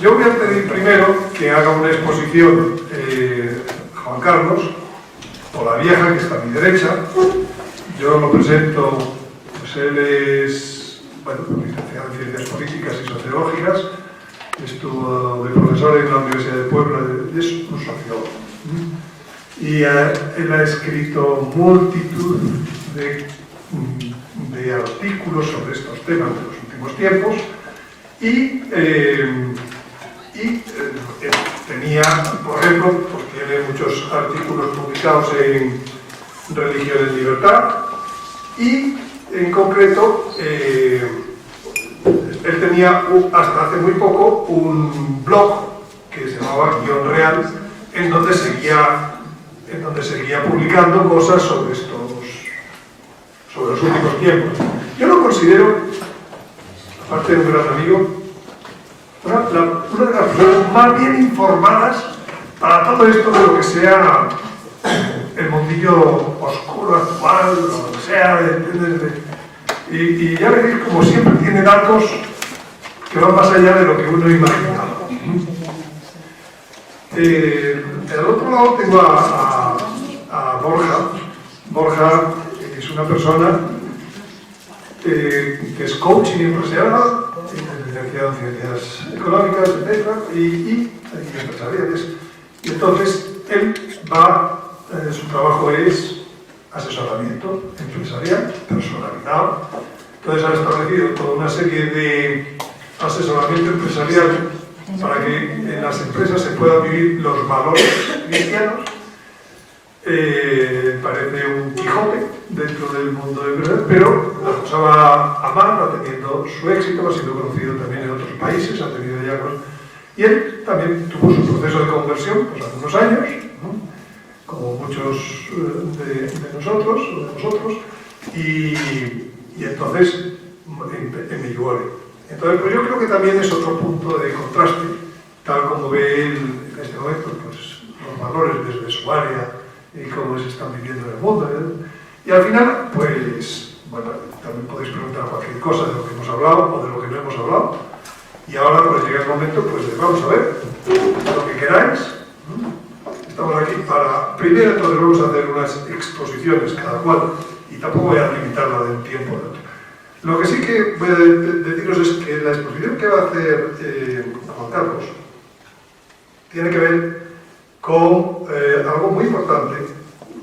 Yo voy a pedir primero que haga una exposición Juan Carlos, o la vieja, que está a mi derecha. Yo lo presento, pues él es, bueno, licenciado en Ciencias Políticas y Sociológicas, estuvo de profesor en la Universidad de Puebla, es un sociólogo. Y él ha escrito multitud de artículos sobre estos temas de los últimos tiempos y tenía, por ejemplo, pues tiene muchos artículos publicados en Religión en Libertad y, en concreto, él tenía hasta hace muy poco un blog que se llamaba Guión Real, en donde seguía publicando cosas sobre los últimos tiempos. Yo lo considero, aparte de un gran amigo, una de las personas más bien informadas para todo esto de lo que sea el mundillo oscuro actual, lo que sea, y ya veréis, como siempre, tiene datos que van más allá de lo que uno imaginaba. Al otro lado tengo a Borja. Borja es una persona que es coaching empresarial, licenciado en Ciencias Económicas, etc. y empresariales. Y entonces, él su trabajo es asesoramiento empresarial personalizado. Entonces ha establecido toda una serie de asesoramiento empresarial para que en las empresas se puedan vivir los valores cristianos. Parece un Quijote dentro del mundo empresarial, pero la cosa va a más, va teniendo su éxito, ha sido conocido también en otros países, ha tenido ya cosas. Y él también tuvo su proceso de conversión pues, hace unos años, ¿no? Como muchos de nosotros, y entonces me llevó a él. Entonces, pues yo creo que también es otro punto de contraste, tal como ve él en este momento, pues los valores desde su área y cómo se están viviendo en el mundo. Y al final, pues, bueno, también podéis preguntar cualquier cosa de lo que hemos hablado o de lo que no hemos hablado. Y ahora, pues llega el momento, pues vamos a ver lo que queráis. Estamos aquí para, primero, entonces vamos a hacer unas exposiciones cada cual, y tampoco voy a limitarla del tiempo de otro. Lo que sí que voy a deciros es que la exposición que va a hacer Juan Carlos tiene que ver con algo muy importante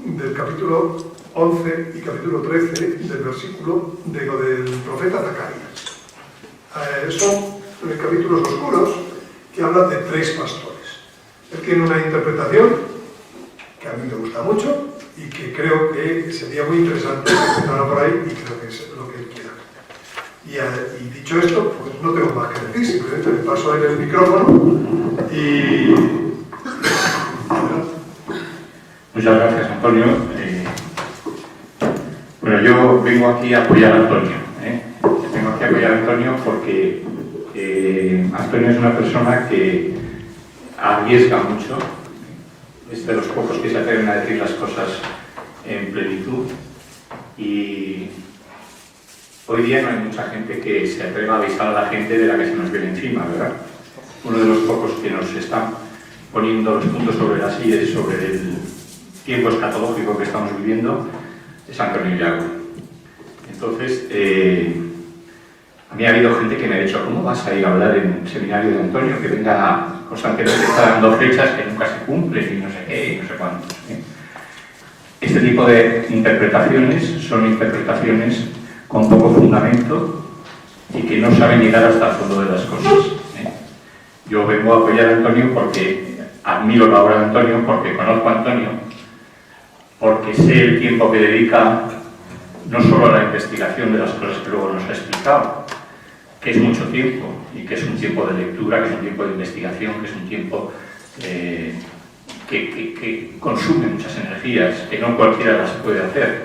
del capítulo 11 y capítulo 13 del versículo del profeta Zacarías. Son capítulos oscuros que hablan de 3 pastores. Él tiene una interpretación que a mí me gusta mucho y que creo que sería muy interesante empezar por ahí, y creo que es lo que él quiera. Y dicho esto, pues no tengo más que decir, simplemente le paso a él el micrófono y... Muchas gracias, Antonio. Bueno, yo vengo aquí a apoyar a Antonio. Vengo aquí a apoyar a Antonio porque Antonio es una persona que arriesga mucho. Es de los pocos que se atreven a decir las cosas en plenitud. Y hoy día no hay mucha gente que se atreva a avisar a la gente de la que se nos viene encima, ¿verdad? Uno de los pocos que nos están poniendo los puntos sobre las IES sobre el tiempo escatológico que estamos viviendo es Antonio Llago. Entonces, a mí ha habido gente que me ha dicho: ¿cómo vas a ir a hablar en el seminario de Antonio, que venga constantemente, está dando fechas que nunca se cumplen y no sé qué y no sé cuántos? Este tipo de interpretaciones son interpretaciones con poco fundamento y que no saben llegar hasta el fondo de las cosas. Yo vengo a apoyar a Antonio porque admiro la obra de Antonio, porque conozco a Antonio, porque sé el tiempo que dedica no solo a la investigación de las cosas que luego nos ha explicado, que es mucho tiempo, y que es un tiempo de lectura, que es un tiempo de investigación, que es un tiempo que consume muchas energías, que no cualquiera las puede hacer.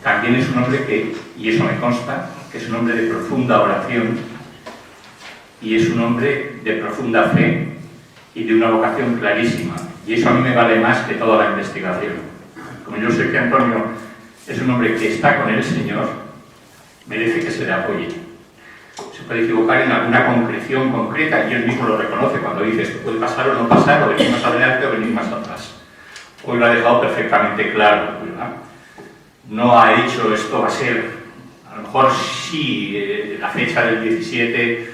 También es un hombre que, y eso me consta, que es un hombre de profunda oración, y es un hombre de profunda fe y de una vocación clarísima. Y eso a mí me vale más que toda la investigación. Como yo sé que Antonio es un hombre que está con el Señor, merece que se le apoye. Se puede equivocar en alguna concreción concreta, y él mismo lo reconoce cuando dice esto puede pasar o no pasar, o venir más adelante o venir más atrás. Hoy lo ha dejado perfectamente claro, ¿verdad? No ha dicho esto va a ser, a lo mejor sí, la fecha del 17,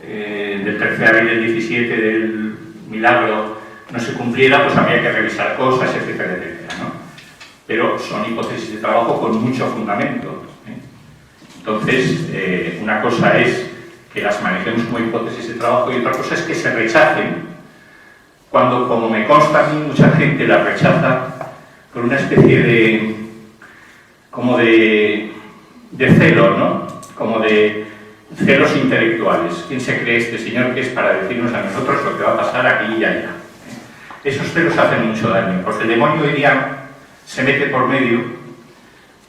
del 13 de abril del 17 del milagro no se cumpliera, pues habría que revisar cosas, etcétera, etcétera, ¿no? Pero son hipótesis de trabajo con mucho fundamento, ¿eh? Entonces, una cosa es que las manejemos como hipótesis de trabajo y otra cosa es que se rechacen cuando, como me consta a mí, mucha gente las rechaza por una especie de celos, ¿no? Como de celos intelectuales. ¿Quién se cree este señor que es para decirnos a nosotros lo que va a pasar aquí y allá? Esos celos hacen mucho daño, porque el demonio hoy día se mete por medio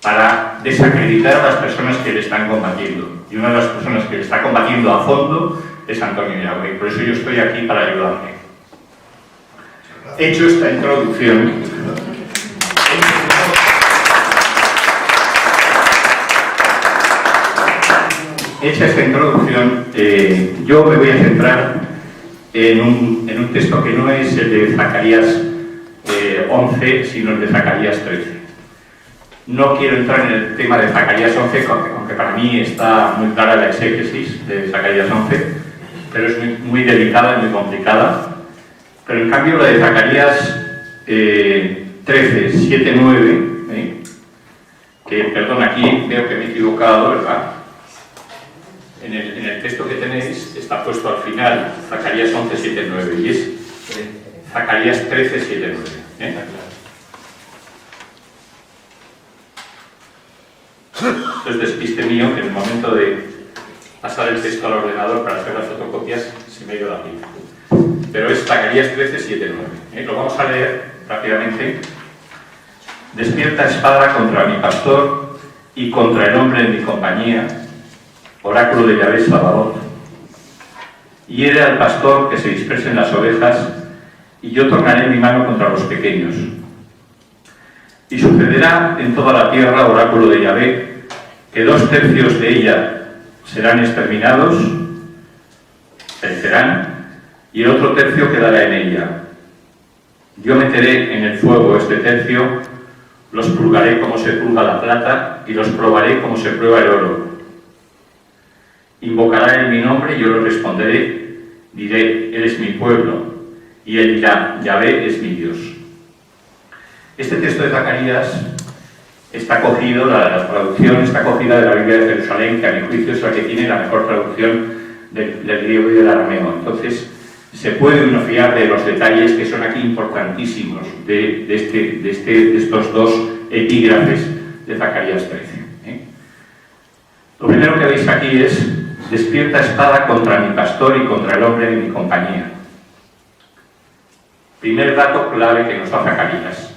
para desacreditar a las personas que le están combatiendo. Y una de las personas que le está combatiendo a fondo es Antonio Yagüe, y por eso yo estoy aquí para ayudarle. Hecho esta introducción, yo me voy a centrar en un texto que no es el de Zacarías 11, sino el de Zacarías 13. No quiero entrar en el tema de Zacarías 11, aunque para mí está muy clara la exégesis de Zacarías 11, pero es muy delicada y muy complicada. Pero en cambio la de Zacarías 13, 7, 9, que, perdón, aquí veo que me he equivocado, ¿verdad? En el texto que tenéis está puesto al final Zacarías 11, 7, 9 y es Zacarías 13, 7, 9. Esto es despiste mío, que en el momento de pasar el texto al ordenador para hacer las fotocopias se me ha ido la pinta. Pero es Zacarías 13, 7, 9. Lo vamos a leer rápidamente. Despierta espada contra mi pastor y contra el hombre de mi compañía, oráculo de Yahvé Sabaoth. Hiere al pastor que se dispersen las ovejas, y yo tornaré mi mano contra los pequeños. Y sucederá en toda la tierra, oráculo de Yahvé, que 2/3 de ella serán exterminados, perecerán, y el otro tercio quedará en ella. Yo meteré en el fuego este tercio, los purgaré como se purga la plata, y los probaré como se prueba el oro. Invocará en mi nombre y yo le responderé, diré, él es mi pueblo, y él dirá, Yahvé es mi Dios. Este texto de Zacarías está cogido, la traducción está cogida de la Biblia de Jerusalén, que a mi juicio es la que tiene la mejor traducción del griego y del arameo. Entonces, se puede uno fiar de los detalles que son aquí importantísimos de estos dos epígrafes de Zacarías 13. Lo primero que veis aquí es: despierta espada contra mi pastor y contra el hombre de mi compañía. Primer dato clave que nos da Zacarías.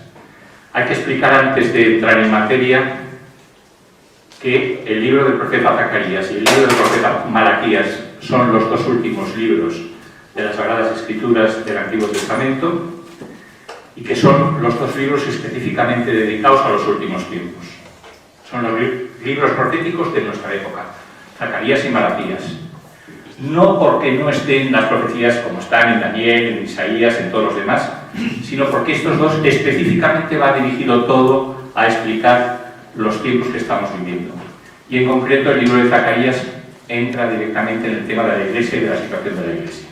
Hay que explicar antes de entrar en materia que el libro del profeta Zacarías y el libro del profeta Malaquías son los dos últimos libros de las Sagradas Escrituras del Antiguo Testamento y que son los dos libros específicamente dedicados a los últimos tiempos. Son los libros proféticos de nuestra época, Zacarías y Malaquías. No porque no estén las profecías como están en Daniel, en Isaías, en todos los demás, sino porque estos dos específicamente va dirigido todo a explicar los tiempos que estamos viviendo. Y en concreto el libro de Zacarías entra directamente en el tema de la Iglesia y de la situación de la Iglesia.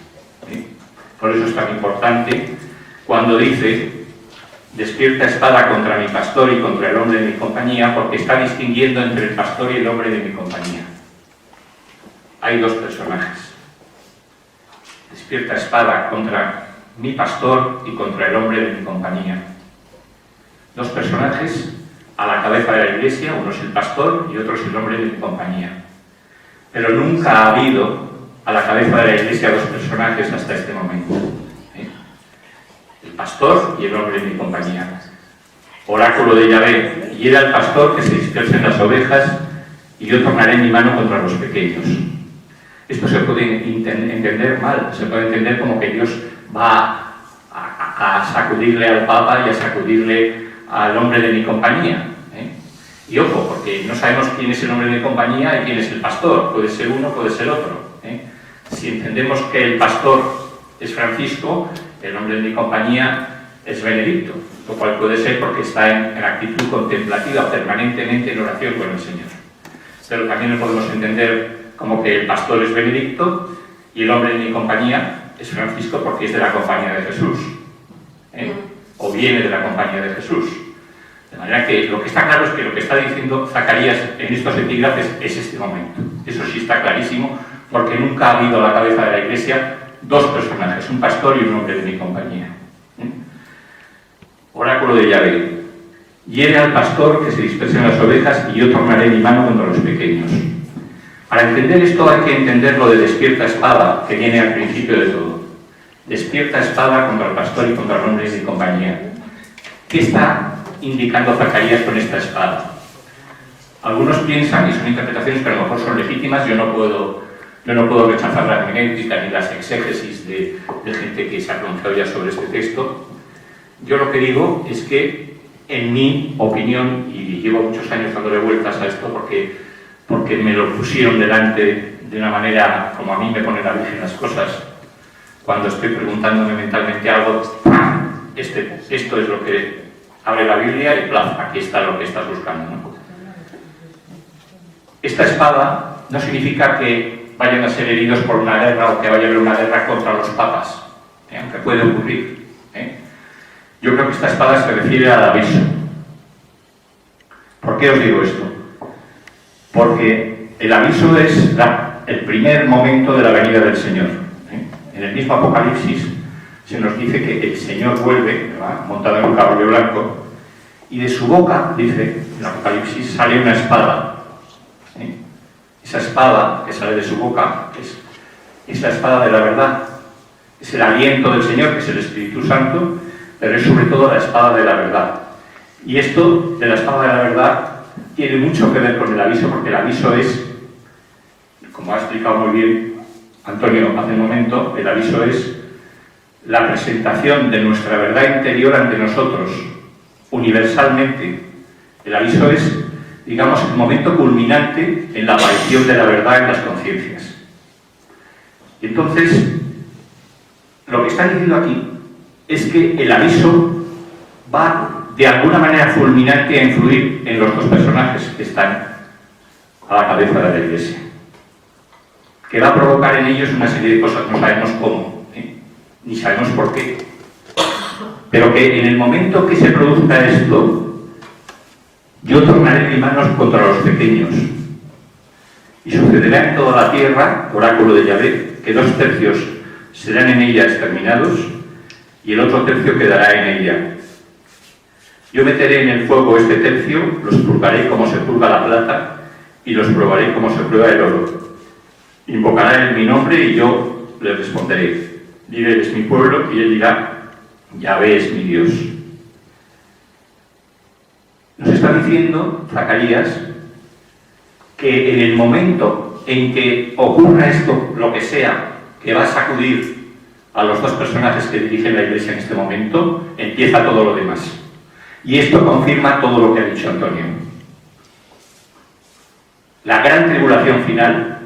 Por eso es tan importante cuando dice: despierta espada contra mi pastor y contra el hombre de mi compañía, porque está distinguiendo entre el pastor y el hombre de mi compañía. Hay dos personajes. Despierta espada contra mi pastor y contra el hombre de mi compañía. Dos personajes a la cabeza de la Iglesia, uno es el pastor y otro es el hombre de mi compañía. Pero nunca ha habido a la cabeza de la Iglesia dos personajes hasta este momento. El pastor y el hombre de mi compañía. Oráculo de Yahvé: hiere al pastor que se dispersen las ovejas, y yo tornaré mi mano contra los pequeños. Esto se puede entender mal, se puede entender como que Dios va a sacudirle al Papa y a sacudirle al hombre de mi compañía. Y ojo, porque no sabemos quién es el hombre de compañía y quién es el pastor. Puede ser uno, puede ser otro. Si entendemos que el pastor es Francisco, el hombre de compañía es Benedicto, lo cual puede ser porque está en actitud contemplativa permanentemente en oración con el Señor. Pero también lo podemos entender como que el pastor es Benedicto y el hombre de compañía es Francisco porque es de la compañía de Jesús, o viene de la compañía de Jesús. De manera que lo que está claro es que lo que está diciendo Zacarías en estos epígrafes es este momento. Eso sí está clarísimo, porque nunca ha habido a la cabeza de la Iglesia dos personajes, un pastor y un hombre de mi compañía. Oráculo de Yahvé. Hiere al pastor que se dispersen las ovejas y yo tornaré mi mano contra los pequeños. Para entender esto hay que entender lo de despierta espada, que viene al principio de todo. Despierta espada contra el pastor y contra el hombre de mi compañía. ¿Qué está indicando Zacarías con esta espada? Algunos piensan, y son interpretaciones que a lo mejor son legítimas, yo no puedo rechazar la hermenéutica ni las exégesis de gente que se ha pronunciado ya sobre este texto. Yo lo que digo es que, en mi opinión, y llevo muchos años dándole vueltas a esto porque me lo pusieron delante de una manera como a mí me pone la Virgen las cosas, cuando estoy preguntándome mentalmente algo, esto es lo que abre la Biblia y plaf, aquí está lo que estás buscando, ¿no? Esta espada no significa que vayan a ser heridos por una guerra o que vaya a haber una guerra contra los papas, aunque puede ocurrir. Yo creo que esta espada se refiere al aviso. ¿Por qué os digo esto? Porque el aviso es el primer momento de la venida del Señor. En el mismo Apocalipsis se nos dice que el Señor vuelve, ¿verdad?, montado en un caballo blanco, y de su boca, dice en Apocalipsis, sale una espada. Esa espada que sale de su boca es la espada de la verdad. Es el aliento del Señor, que es el Espíritu Santo, pero es sobre todo la espada de la verdad. Y esto de la espada de la verdad tiene mucho que ver con el aviso, porque el aviso es, como ha explicado muy bien Antonio hace un momento, el aviso es la presentación de nuestra verdad interior ante nosotros, universalmente. El aviso es, digamos, el momento culminante en la aparición de la verdad en las conciencias. Y entonces, lo que está diciendo aquí es que el aviso va de alguna manera fulminante a influir en los dos personajes que están a la cabeza de la Iglesia, que va a provocar en ellos una serie de cosas, no sabemos cómo, ni sabemos por qué, pero que en el momento que se produzca esto, yo tornaré mis manos contra los pequeños, y sucederá en toda la tierra, oráculo de Yahvé, que 2/3 serán en ella exterminados y el otro tercio quedará en ella. Yo meteré en el fuego este tercio, los purgaré como se purga la plata y los probaré como se prueba el oro. Invocará él mi nombre y yo le responderé. Diré, es mi pueblo, y él dirá, Yahvé es mi Dios. Nos está diciendo Zacarías que en el momento en que ocurra esto, lo que sea, que va a sacudir a los dos personajes que dirigen la Iglesia en este momento, empieza todo lo demás. Y esto confirma todo lo que ha dicho Antonio. La gran tribulación final,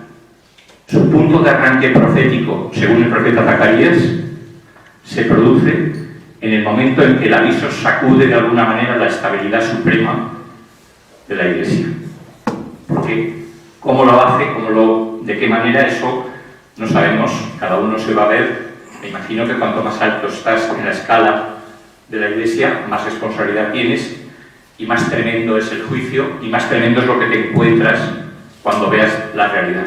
su punto de arranque profético, según el profeta Zacarías, se produce en el momento en que el aviso sacude de alguna manera la estabilidad suprema de la Iglesia. Porque cómo lo hace, de qué manera, eso no sabemos, cada uno se va a ver. Me imagino que cuanto más alto estás en la escala de la Iglesia, más responsabilidad tienes y más tremendo es el juicio y más tremendo es lo que te encuentras cuando veas la realidad.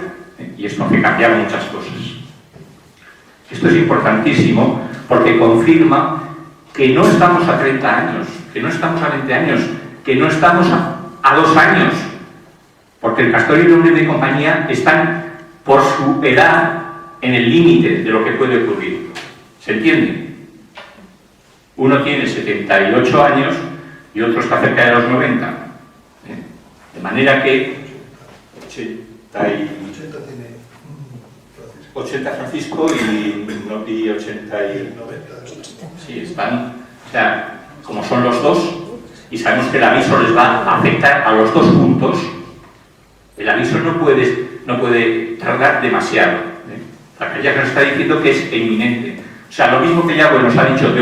Y esto hace cambiar muchas cosas. Esto es importantísimo porque confirma que no estamos a 30 años, que no estamos a 20 años, que no estamos a 2 años, porque el pastor y el hombre de compañía están por su edad en el límite de lo que puede ocurrir. ¿Se entiende? Uno tiene 78 años y otro está cerca de los 90. De manera que 80 Francisco y 80 y 90. Sí, están, o sea, como son los dos, y sabemos que el aviso les va a afectar a los dos juntos, el aviso no puede tardar demasiado. Zacarías nos está diciendo que es inminente. O sea, lo mismo que Yahweh nos ha dicho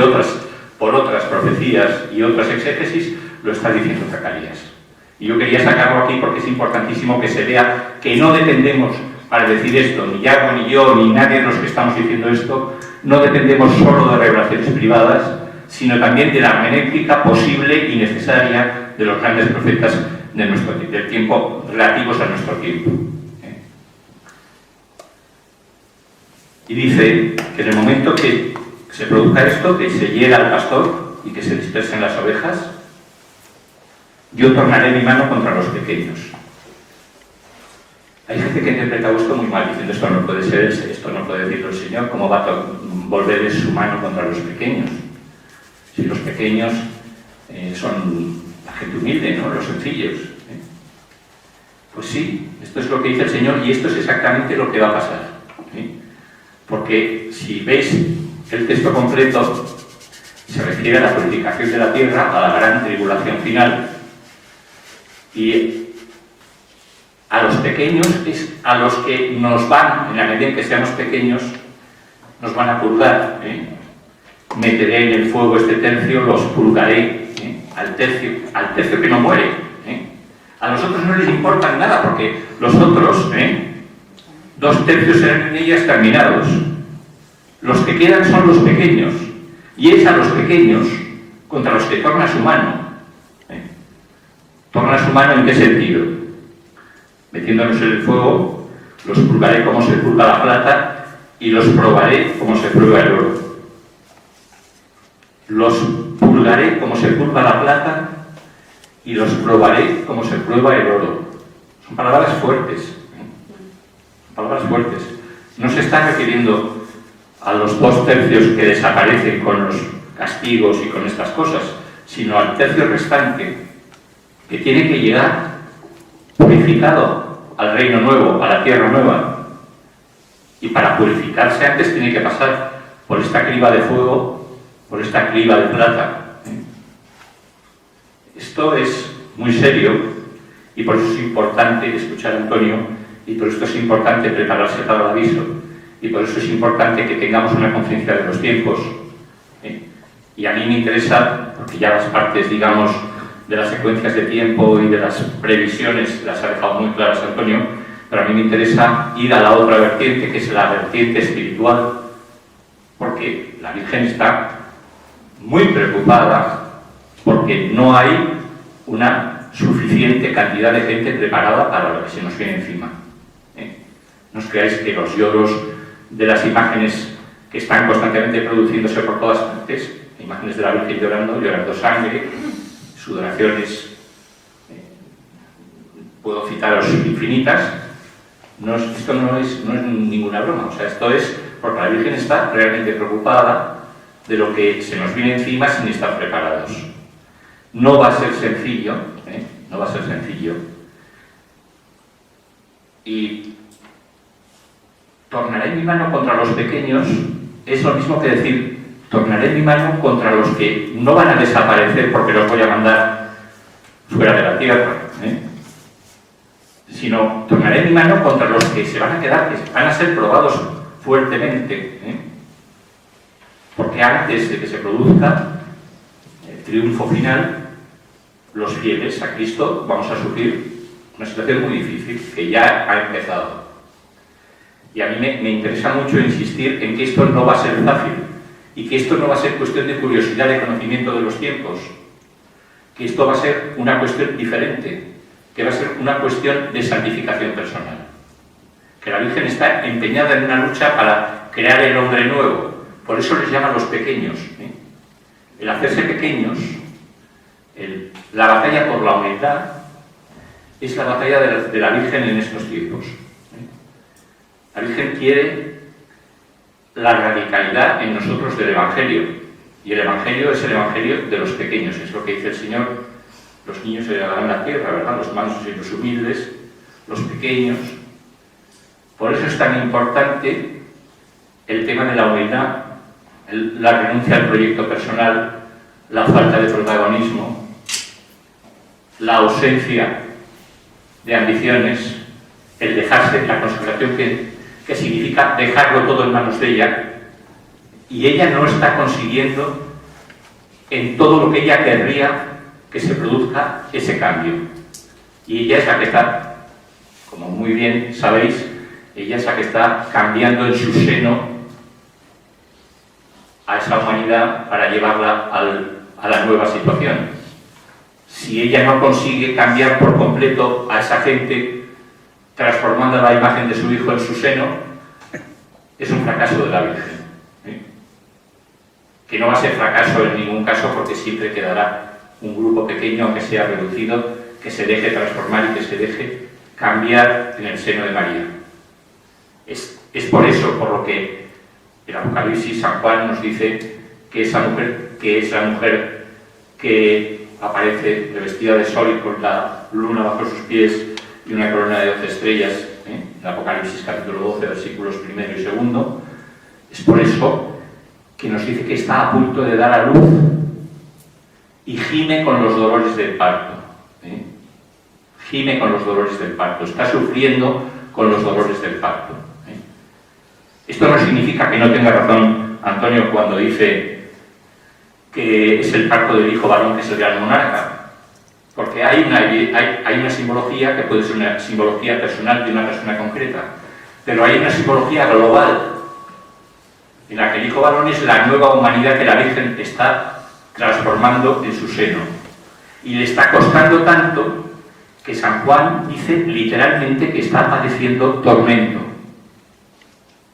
por otras profecías y otras exégesis, lo está diciendo Zacarías. Y yo quería sacarlo aquí porque es importantísimo que se vea que no dependemos, para decir esto, ni Yahweh, ni yo, ni nadie de los que estamos diciendo esto, no dependemos solo de revelaciones privadas, sino también de la hermenéutica posible y necesaria de los grandes profetas del tiempo, relativos a nuestro tiempo. Y dice que en el momento que se produzca esto, que se hiera al pastor y que se dispersen las ovejas, yo tornaré mi mano contra los pequeños. Hay gente que ha interpretado esto muy mal, diciendo esto no puede ser, esto no puede decirlo el Señor, ¿cómo va a volver su mano contra los pequeños? Si los pequeños son la gente humilde, ¿no? Los sencillos. Pues sí, esto es lo que dice el Señor y esto es exactamente lo que va a pasar. Porque si veis el texto completo, se refiere a la purificación de la tierra, a la gran tribulación final, y a los pequeños es a los que nos van, en la medida en que seamos pequeños, nos van a purgar. Meteré en el fuego este tercio, los purgaré, al tercio que no muere. A los otros no les importa nada, porque los otros, 2 tercios serán en ellas terminados. Los que quedan son los pequeños, y es a los pequeños contra los que torna su mano. ¿Torna su mano en qué sentido? Metiéndonos en el fuego, los purgaré como se purga la plata y los probaré como se prueba el oro. Los purgaré como se purga la plata y los probaré como se prueba el oro. Son palabras fuertes. Palabras fuertes. No se está refiriendo a los 2 tercios que desaparecen con los castigos y con estas cosas, sino al tercio restante, que tiene que llegar purificado al reino nuevo, a la tierra nueva. Y para purificarse antes tiene que pasar por esta criba de fuego, por esta criba de plata. Esto es muy serio y por eso es importante escuchar a Antonio y por eso es importante prepararse para el aviso y por eso es importante que tengamos una conciencia de los tiempos. Y a mí me interesa, porque ya las partes, digamos, de las secuencias de tiempo y de las previsiones las ha dejado muy claras Antonio, pero a mí me interesa ir a la otra vertiente, que es la vertiente espiritual, porque la Virgen está muy preocupada porque no hay una suficiente cantidad de gente preparada para lo que se nos viene encima. No os creáis que los lloros de las imágenes que están constantemente produciéndose por todas partes, imágenes de la Virgen llorando sangre, sudoraciones, puedo citaros infinitas, esto no es ninguna broma, o sea, esto es porque la Virgen está realmente preocupada de lo que se nos viene encima sin estar preparados. No va a ser sencillo, no va a ser sencillo. Y tornaré mi mano contra los pequeños es lo mismo que decir, tornaré mi mano contra los que no van a desaparecer porque los voy a mandar fuera de la tierra, sino tornaré mi mano contra los que se van a quedar, que van a ser probados fuertemente, porque antes de que se produzca el triunfo final, los fieles a Cristo vamos a sufrir una situación muy difícil que ya ha empezado. Y a mí me interesa mucho insistir en que esto no va a ser fácil y que esto no va a ser cuestión de curiosidad, de conocimiento de los tiempos, que esto va a ser una cuestión diferente, que va a ser una cuestión de santificación personal. Que la Virgen está empeñada en una lucha para crear el hombre nuevo, por eso les llaman los pequeños. El hacerse pequeños, la batalla por la humildad, es la batalla de la Virgen en estos tiempos. La Virgen quiere la radicalidad en nosotros del Evangelio, y el Evangelio es el Evangelio de los pequeños, es lo que dice el Señor. Los niños heredarán la tierra, ¿verdad? Los mansos y los humildes, los pequeños. Por eso es tan importante el tema de la humildad, la renuncia al proyecto personal, la falta de protagonismo, la ausencia de ambiciones, el dejarse, la consagración que significa dejarlo todo en manos de ella, y ella no está consiguiendo en todo lo que ella querría que se produzca ese cambio. Y ella es la que está, como muy bien sabéis, ella es la que está cambiando en su seno a esa humanidad para llevarla a la nueva situación. Si ella no consigue cambiar por completo a esa gente, transformando la imagen de su hijo en su seno, es un fracaso de la Virgen. Que no va a ser fracaso en ningún caso, porque siempre quedará un grupo pequeño, aunque sea reducido, que se deje transformar y que se deje cambiar en el seno de María. Es por eso por lo que el Apocalipsis, San Juan nos dice que esa mujer, que es la mujer que aparece revestida de sol y con la luna bajo sus pies y una corona de 12 estrellas, en Apocalipsis capítulo 12, versículos 1 y 2, es por eso que nos dice que está a punto de dar a luz y gime con los dolores del parto. Gime con los dolores del parto, está sufriendo con los dolores del parto. Esto no significa que no tenga razón Antonio cuando dice que es el parto del hijo varón que es el gran monarca, porque hay una simbología que puede ser una simbología personal de una persona concreta, pero hay una simbología global en la que el hijo varón es la nueva humanidad que la Virgen está transformando en su seno, y le está costando tanto que San Juan dice literalmente que está padeciendo tormento.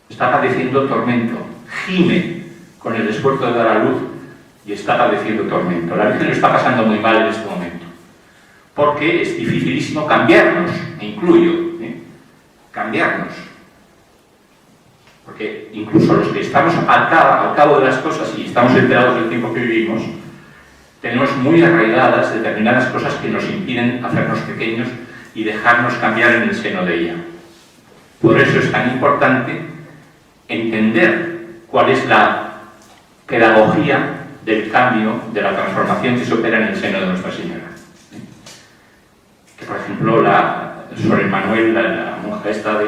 Está padeciendo tormento, gime con el esfuerzo de dar a luz y está padeciendo tormento. La Virgen lo está pasando muy mal en este momento, porque es dificilísimo cambiarnos, me incluyo, cambiarnos. Porque incluso los que estamos al cabo de las cosas y estamos enterados del tiempo que vivimos, tenemos muy arraigadas determinadas cosas que nos impiden hacernos pequeños y dejarnos cambiar en el seno de ella. Por eso es tan importante entender cuál es la pedagogía del cambio, de la transformación que se opera en el seno de Nuestra Señora. Que, por ejemplo, Sor Emmanuel, la monja esta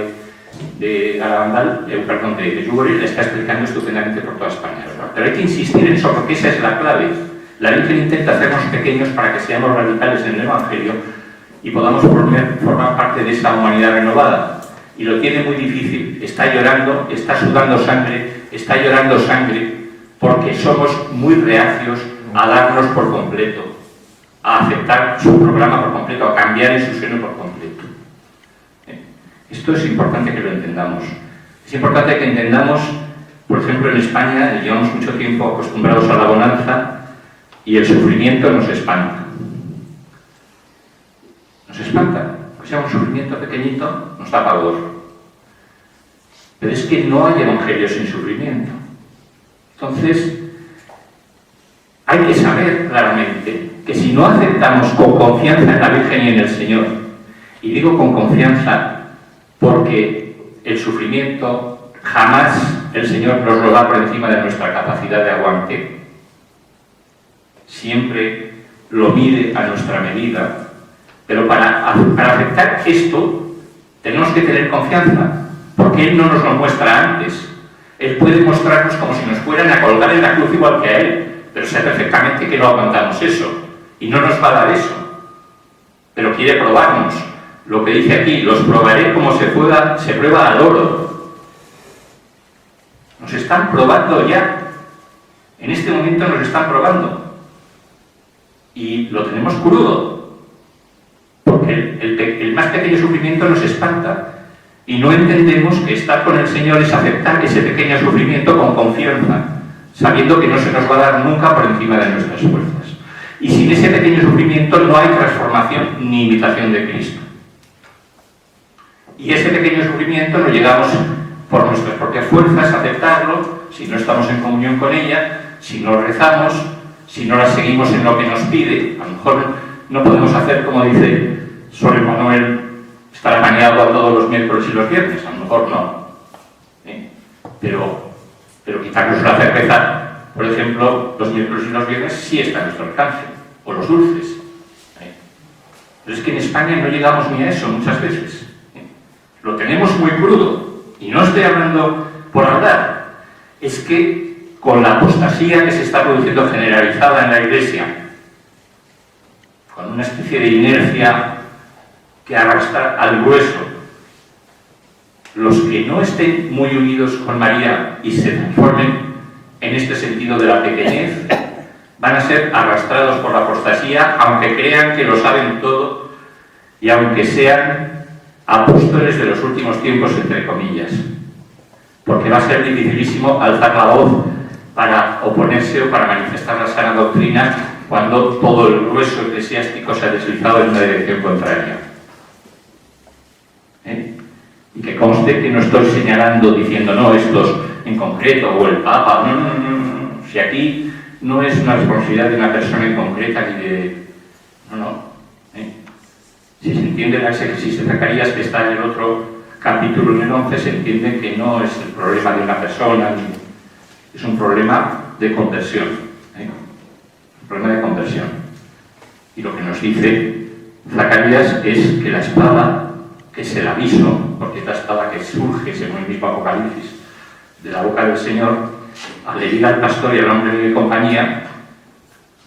de Garabandal, de Yugori, le está explicando estupendamente por toda España, ¿verdad? Pero hay que insistir en eso, porque esa es la clave. La Virgen intenta hacernos pequeños para que seamos radicales en el Evangelio y podamos formar parte de esa humanidad renovada. Y lo tiene muy difícil, está llorando, está sudando sangre, porque somos muy reacios a darnos por completo, a aceptar su programa por completo, a cambiar en su seno por completo. Esto es importante que lo entendamos. Es importante que entendamos, por ejemplo, en España llevamos mucho tiempo acostumbrados a la bonanza y el sufrimiento nos espanta. Nos espanta. Que sea un sufrimiento pequeñito, nos da pavor. Pero es que no hay evangelio sin sufrimiento. Entonces, hay que saber claramente que si no aceptamos con confianza en la Virgen y en el Señor, y digo con confianza porque el sufrimiento jamás el Señor nos lo da por encima de nuestra capacidad de aguante, siempre lo mide a nuestra medida. Pero para aceptar esto tenemos que tener confianza, porque Él no nos lo muestra antes. Él puede mostrarnos como si nos fueran a colgar en la cruz igual que a Él, pero sé perfectamente que no aguantamos eso, y no nos va a dar eso. Pero quiere probarnos. Lo que dice aquí, los probaré como se prueba al oro. Nos están probando ya. En este momento nos están probando. Y lo tenemos crudo. Porque el más pequeño sufrimiento nos espanta y no entendemos que estar con el Señor es aceptar ese pequeño sufrimiento con confianza, sabiendo que no se nos va a dar nunca por encima de nuestras fuerzas. Y sin ese pequeño sufrimiento no hay transformación ni imitación de Cristo. Y ese pequeño sufrimiento no llegamos por nuestras propias fuerzas a aceptarlo, si no estamos en comunión con ella, si no rezamos, si no la seguimos en lo que nos pide. A lo mejor no podemos hacer como dice Sor Emmanuel, estar apañado todos los miércoles y los viernes, a lo mejor no. Pero quitarnos la cerveza, por ejemplo, los miércoles y los viernes sí está a nuestro alcance, o los dulces. Pero es que en España no llegamos ni a eso muchas veces. Lo tenemos muy crudo. Y no estoy hablando por hablar. Es que con la apostasía que se está produciendo generalizada en la Iglesia, con una especie de inercia que arrastra al grueso, los que no estén muy unidos con María y se transformen en este sentido de la pequeñez, van a ser arrastrados por la apostasía, aunque crean que lo saben todo y aunque sean apóstoles de los últimos tiempos, entre comillas. Porque va a ser dificilísimo alzar la voz para oponerse o para manifestar la sana doctrina cuando todo el grueso eclesiástico se ha deslizado en una dirección contraria. Y que conste que no estoy señalando diciendo no, estos en concreto o el Papa, no. Si aquí no es una responsabilidad de una persona en concreta ni de... No. Si se entiende la exégesis de Zacarías que está en el otro capítulo, en el 11, se entiende que no es el problema de una persona, es un problema de conversión. Un problema de conversión. Y lo que nos dice Zacarías es que la espada, que es el aviso, porque es la espada que surge, según el mismo Apocalipsis, de la boca del Señor, al herir al pastor y al hombre de compañía,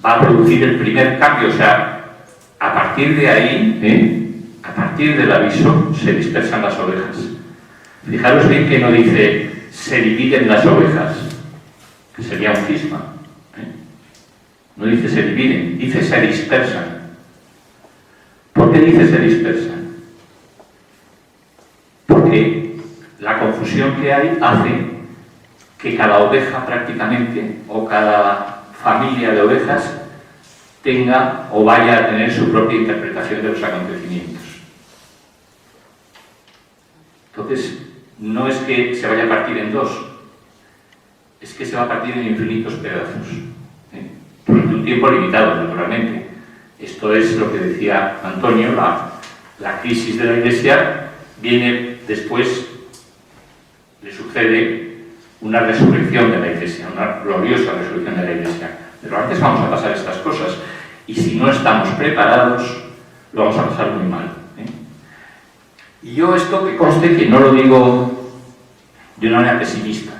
va a producir el primer cambio. O sea, a partir de ahí, a partir del aviso, se dispersan las ovejas. Fijaros bien que no dice se dividen las ovejas, que sería un cisma. No dice se dividen, dice se dispersan. ¿Por qué dice se dispersan? Porque la confusión que hay hace que cada oveja prácticamente, o cada familia de ovejas, tenga o vaya a tener su propia interpretación de los acontecimientos. Entonces, no es que se vaya a partir en dos, es que se va a partir en infinitos pedazos, durante un tiempo limitado, naturalmente. Esto es lo que decía Antonio, la crisis de la Iglesia viene después, le sucede una resurrección de la Iglesia, una gloriosa resurrección de la Iglesia. Pero antes vamos a pasar estas cosas, y si no estamos preparados, lo vamos a pasar muy mal. Y yo esto que conste que no lo digo de una manera pesimista,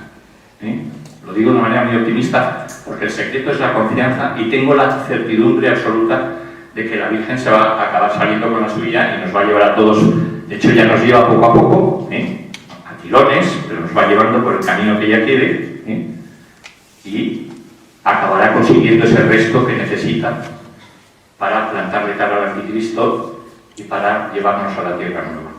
lo digo de una manera muy optimista, porque el secreto es la confianza y tengo la certidumbre absoluta de que la Virgen se va a acabar saliendo con la suya y nos va a llevar a todos. De hecho, ya nos lleva poco a poco, a tirones, pero nos va llevando por el camino que ella quiere, y acabará consiguiendo ese resto que necesita para plantarle cara al anticristo y para llevarnos a la tierra nueva.